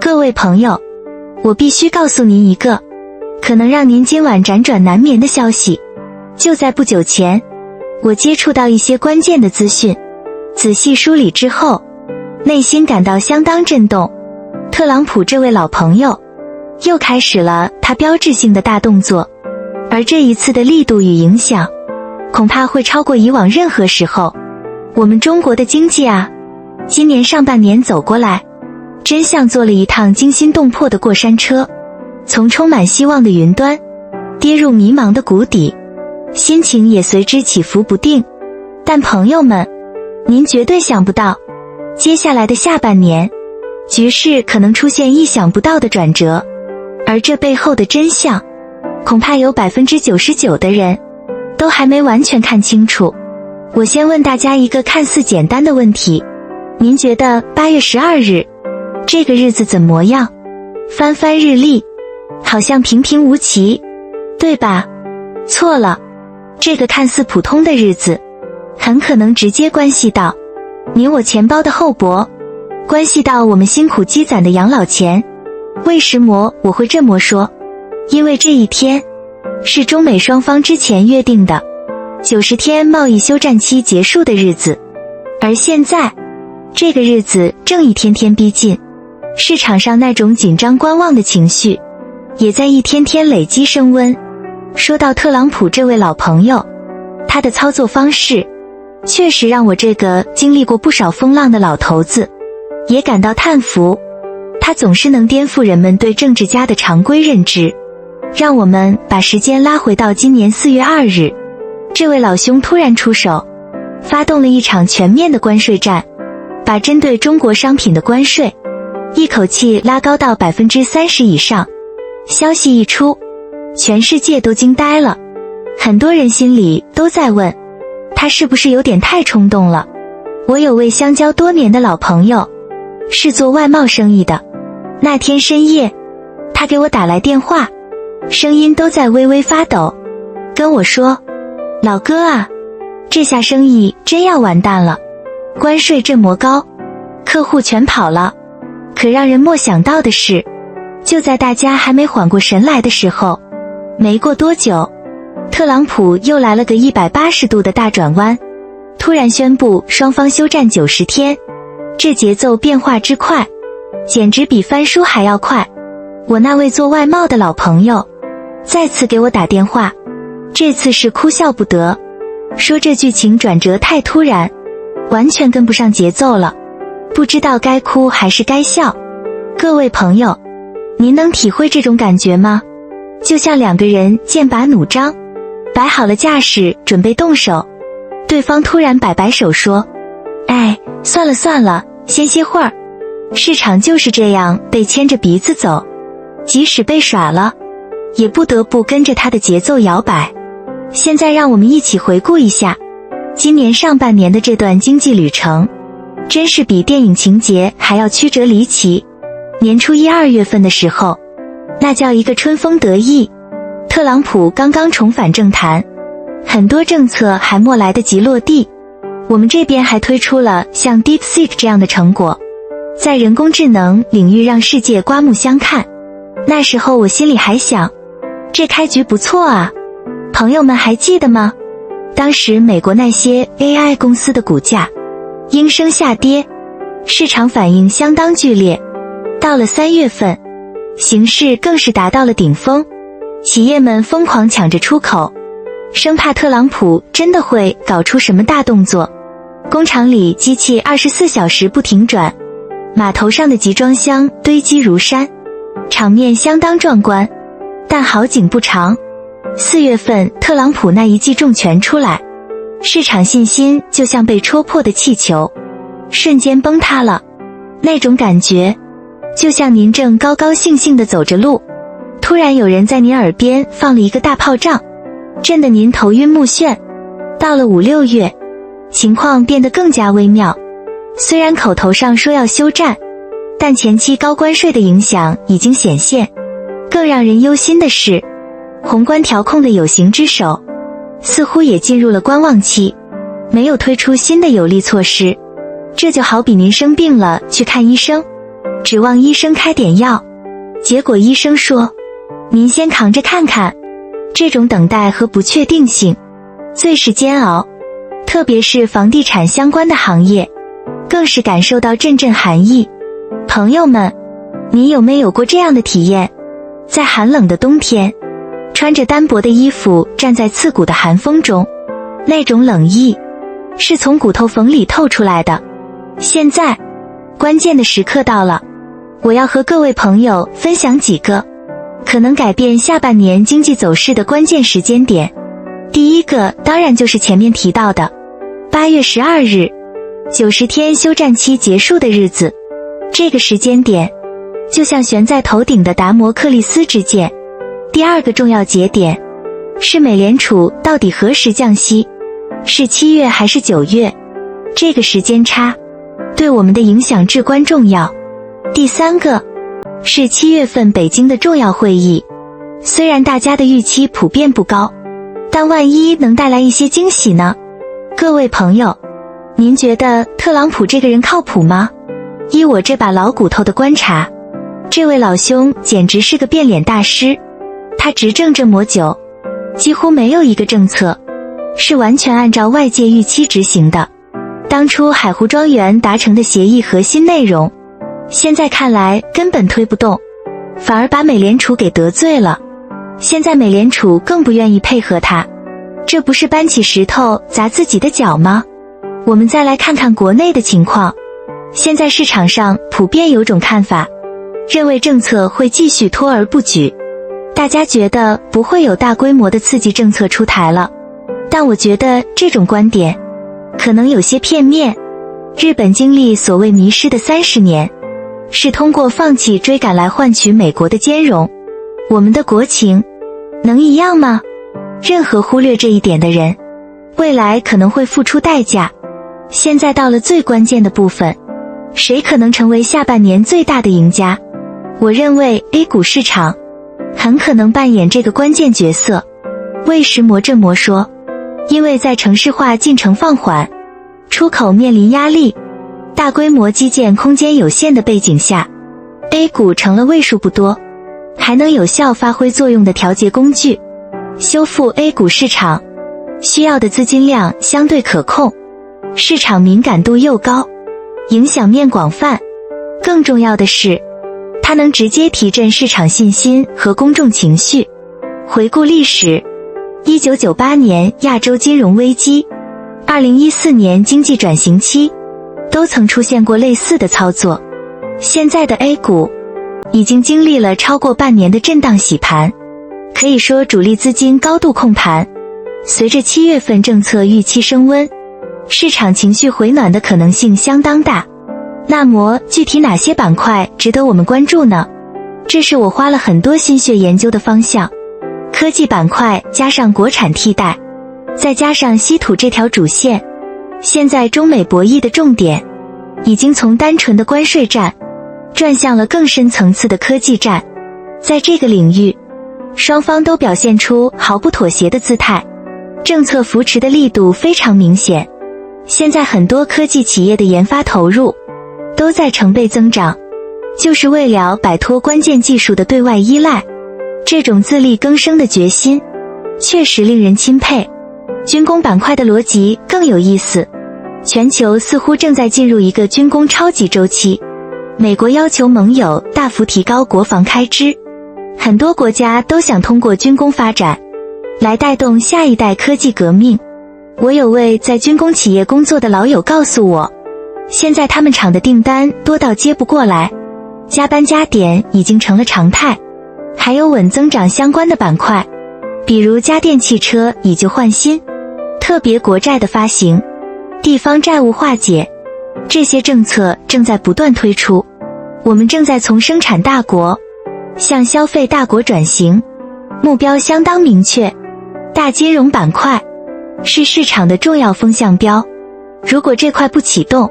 各位朋友，我必须告诉您一个可能让您今晚辗转难眠的消息。就在不久前，我接触到一些关键的资讯，仔细梳理之后，内心感到相当震动。特朗普这位老朋友又开始了他标志性的大动作，而这一次的力度与影响恐怕会超过以往任何时候。我们中国的经济啊，今年上半年走过来，真像坐了一趟惊心动魄的过山车，从充满希望的云端跌入迷茫的谷底，心情也随之起伏不定。但朋友们，您绝对想不到，接下来的下半年局势可能出现意想不到的转折，而这背后的真相恐怕有 99% 的人都还没完全看清楚。我先问大家一个看似简单的问题，您觉得8月12日这个日子怎么样？翻翻日历，好像平平无奇，对吧？错了，这个看似普通的日子很可能直接关系到你我钱包的厚薄，关系到我们辛苦积攒的养老钱。为什么我会这么说？因为这一天是中美双方之前约定的90天贸易休战期结束的日子，而现在这个日子正一天天逼近，市场上那种紧张观望的情绪也在一天天累积升温。说到特朗普这位老朋友，他的操作方式确实让我这个经历过不少风浪的老头子也感到叹服。他总是能颠覆人们对政治家的常规认知。让我们把时间拉回到今年4月2日，这位老兄突然出手，发动了一场全面的关税战，把针对中国商品的关税一口气拉高到 30% 以上。消息一出，全世界都惊呆了，很多人心里都在问，他是不是有点太冲动了？我有位相交多年的老朋友，是做外贸生意的。那天深夜，他给我打来电话，声音都在微微发抖，跟我说，老哥啊，这下生意真要完蛋了，关税这么高，客户全跑了。可让人没想到的是，就在大家还没缓过神来的时候，没过多久，特朗普又来了个180度的大转弯，突然宣布双方休战90天。这节奏变化之快，简直比翻书还要快。我那位做外贸的老朋友再次给我打电话，这次是哭笑不得，说这剧情转折太突然，完全跟不上节奏了，不知道该哭还是该笑。各位朋友，您能体会这种感觉吗？就像两个人剑拔弩张，摆好了架势准备动手，对方突然摆摆手说，哎，算了算了，先歇会儿。市场就是这样被牵着鼻子走，即使被耍了，也不得不跟着他的节奏摇摆。现在让我们一起回顾一下今年上半年的这段经济旅程，真是比电影情节还要曲折离奇。年初1、2月份的时候，那叫一个春风得意，特朗普刚刚重返政坛，很多政策还没来得及落地，我们这边还推出了像 DeepSeek 这样的成果，在人工智能领域让世界刮目相看。那时候我心里还想，这开局不错啊，朋友们还记得吗？当时美国那些 AI 公司的股价应声下跌，市场反应相当剧烈。到了3月份，形势更是达到了顶峰，企业们疯狂抢着出口，生怕特朗普真的会搞出什么大动作。工厂里机器24小时不停转，码头上的集装箱堆积如山，场面相当壮观。但好景不长，4月份特朗普那一记重拳出来，市场信心就像被戳破的气球，瞬间崩塌了。那种感觉就像您正高高兴兴地走着路，突然有人在您耳边放了一个大炮仗，震得您头晕目眩。到了5、6月，情况变得更加微妙，虽然口头上说要休战，但前期高关税的影响已经显现。更让人忧心的是，宏观调控的有形之手似乎也进入了观望期，没有推出新的有力措施。这就好比您生病了去看医生，指望医生开点药，结果医生说，您先扛着看看。这种等待和不确定性最是煎熬，特别是房地产相关的行业，更是感受到阵阵寒意。朋友们，你有没有过这样的体验？在寒冷的冬天，穿着单薄的衣服站在刺骨的寒风中，那种冷意是从骨头缝里透出来的。现在，关键的时刻到了，我要和各位朋友分享几个可能改变下半年经济走势的关键时间点。第一个当然就是前面提到的8月12日90天休战期结束的日子。这个时间点就像悬在头顶的达摩克利斯之剑。第二个重要节点是美联储到底何时降息，是7月还是9月？这个时间差对我们的影响至关重要。第三个是7月份北京的重要会议，虽然大家的预期普遍不高，但万一能带来一些惊喜呢？各位朋友，您觉得特朗普这个人靠谱吗？依我这把老骨头的观察，这位老兄简直是个变脸大师。他执政这么久，几乎没有一个政策是完全按照外界预期执行的。当初海湖庄园达成的协议核心内容，现在看来根本推不动，反而把美联储给得罪了。现在美联储更不愿意配合他，这不是搬起石头砸自己的脚吗？我们再来看看国内的情况。现在市场上普遍有种看法，认为政策会继续拖而不举，大家觉得不会有大规模的刺激政策出台了。但我觉得这种观点可能有些片面。日本经历所谓迷失的30年，是通过放弃追赶来换取美国的兼容。我们的国情能一样吗？任何忽略这一点的人，未来可能会付出代价。现在到了最关键的部分，谁可能成为下半年最大的赢家？我认为 A 股市场很可能扮演这个关键角色。为什么这么说？因为在城市化进程放缓，出口面临压力，大规模基建空间有限的背景下， A 股成了为数不多还能有效发挥作用的调节工具。修复 A 股市场需要的资金量相对可控，市场敏感度又高，影响面广泛。更重要的是，它能直接提振市场信心和公众情绪。回顾历史，1998年亚洲金融危机，2014年经济转型期，都曾出现过类似的操作。现在的 A 股已经经历了超过半年的震荡洗盘，可以说主力资金高度控盘。随着7月份政策预期升温，市场情绪回暖的可能性相当大。那么具体哪些板块值得我们关注呢？这是我花了很多心血研究的方向。科技板块加上国产替代，再加上稀土这条主线，现在中美博弈的重点已经从单纯的关税战转向了更深层次的科技战。在这个领域，双方都表现出毫不妥协的姿态，政策扶持的力度非常明显。现在很多科技企业的研发投入都在成倍增长，就是为了摆脱关键技术的对外依赖。这种自力更生的决心确实令人钦佩。军工板块的逻辑更有意思，全球似乎正在进入一个军工超级周期。美国要求盟友大幅提高国防开支，很多国家都想通过军工发展来带动下一代科技革命。我有位在军工企业工作的老友告诉我，现在他们厂的订单多到接不过来，加班加点已经成了常态。还有稳增长相关的板块，比如家电汽车以旧换新，特别国债的发行，地方债务化解，这些政策正在不断推出。我们正在从生产大国向消费大国转型，目标相当明确。大金融板块是市场的重要风向标，如果这块不启动，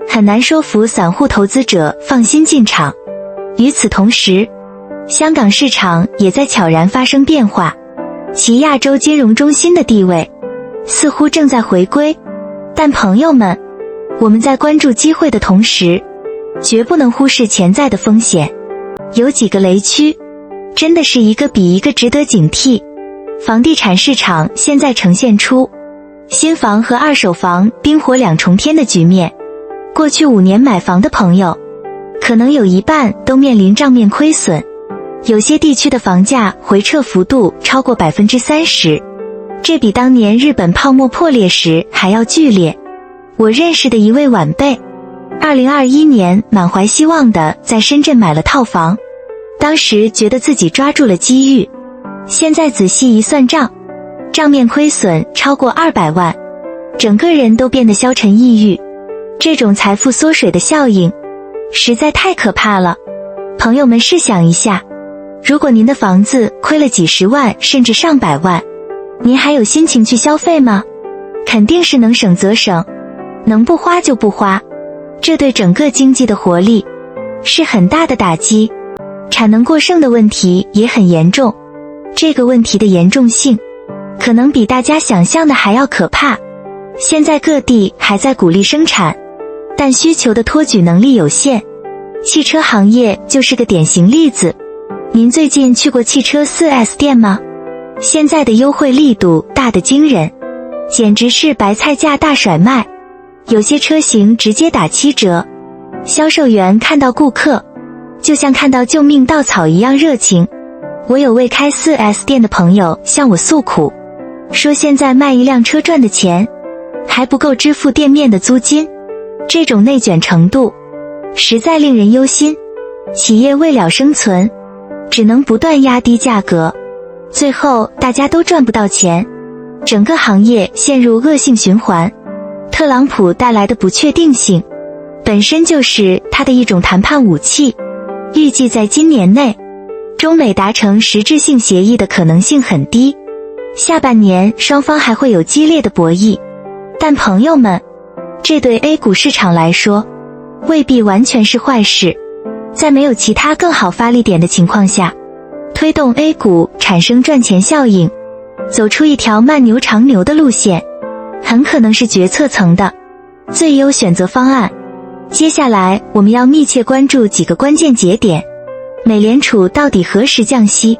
很难说服散户投资者放心进场。与此同时，香港市场也在悄然发生变化，其亚洲金融中心的地位似乎正在回归。但朋友们，我们在关注机会的同时，绝不能忽视潜在的风险。有几个雷区，真的是一个比一个值得警惕。房地产市场现在呈现出新房和二手房冰火两重天的局面。过去5年买房的朋友，可能有一半都面临账面亏损，有些地区的房价回撤幅度超过 30%， 这比当年日本泡沫破裂时还要剧烈。我认识的一位晚辈，2021年满怀希望地在深圳买了套房，当时觉得自己抓住了机遇，现在仔细一算账，账面亏损超过200万，整个人都变得消沉抑郁。这种财富缩水的效应实在太可怕了。朋友们试想一下，如果您的房子亏了几十万甚至上百万，您还有心情去消费吗？肯定是能省则省，能不花就不花，这对整个经济的活力是很大的打击。产能过剩的问题也很严重，这个问题的严重性可能比大家想象的还要可怕。现在各地还在鼓励生产，但需求的托举能力有限，汽车行业就是个典型例子。您最近去过汽车 4S 店吗？现在的优惠力度大得惊人，简直是白菜价大甩卖，有些车型直接打7折。销售员看到顾客就像看到救命稻草一样热情。我有位开 4S 店的朋友向我诉苦，说现在卖一辆车赚的钱还不够支付店面的租金，这种内卷程度实在令人忧心。企业为了生存，只能不断压低价格，最后大家都赚不到钱，整个行业陷入恶性循环。特朗普带来的不确定性本身就是他的一种谈判武器，预计在今年内中美达成实质性协议的可能性很低，下半年双方还会有激烈的博弈。但朋友们，这对 A 股市场来说未必完全是坏事。在没有其他更好发力点的情况下，推动 A 股产生赚钱效应，走出一条慢牛长牛的路线，很可能是决策层的最优选择方案。接下来我们要密切关注几个关键节点。美联储到底何时降息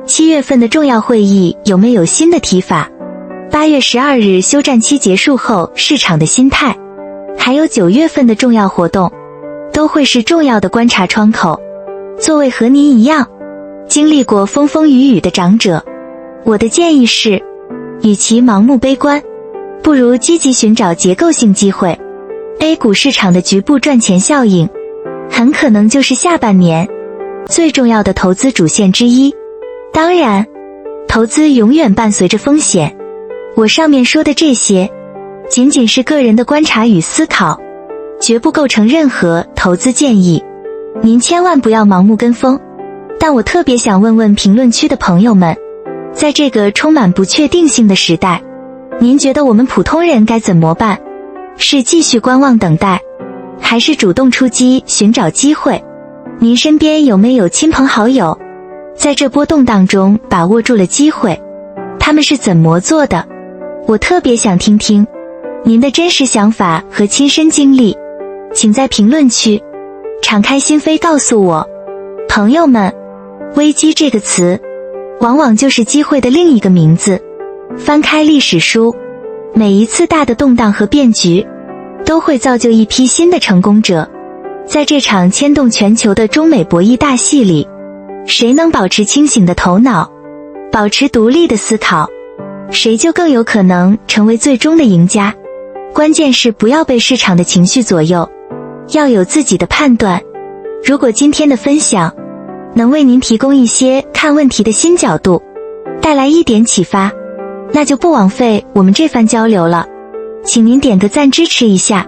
？7月份的重要会议有没有新的提法？8月12日休战期结束后市场的心态，还有9月份的重要活动，都会是重要的观察窗口。作为和您一样经历过风风雨雨的长者，我的建议是，与其盲目悲观，不如积极寻找结构性机会。A 股市场的局部赚钱效应很可能就是下半年最重要的投资主线之一。当然，投资永远伴随着风险，我上面说的这些仅仅是个人的观察与思考，绝不构成任何投资建议，您千万不要盲目跟风。但我特别想问问评论区的朋友们，在这个充满不确定性的时代，您觉得我们普通人该怎么办？是继续观望等待，还是主动出击寻找机会？您身边有没有亲朋好友在这波动荡中把握住了机会？他们是怎么做的？我特别想听听您的真实想法和亲身经历，请在评论区敞开心扉告诉我。朋友们，危机这个词往往就是机会的另一个名字。翻开历史书，每一次大的动荡和变局都会造就一批新的成功者。在这场牵动全球的中美博弈大戏里，谁能保持清醒的头脑，保持独立的思考，谁就更有可能成为最终的赢家。关键是不要被市场的情绪左右，要有自己的判断。如果今天的分享能为您提供一些看问题的新角度，带来一点启发，那就不枉费我们这番交流了。请您点个赞支持一下，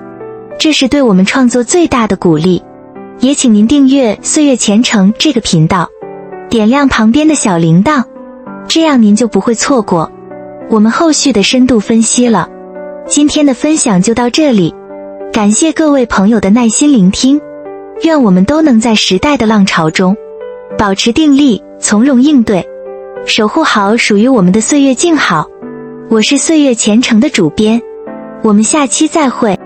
这是对我们创作最大的鼓励。也请您订阅岁月前程这个频道，点亮旁边的小铃铛，这样您就不会错过我们后续的深度分析了。今天的分享就到这里，感谢各位朋友的耐心聆听，愿我们都能在时代的浪潮中保持定力，从容应对，守护好属于我们的岁月静好。我是岁月前程的主编，我们下期再会。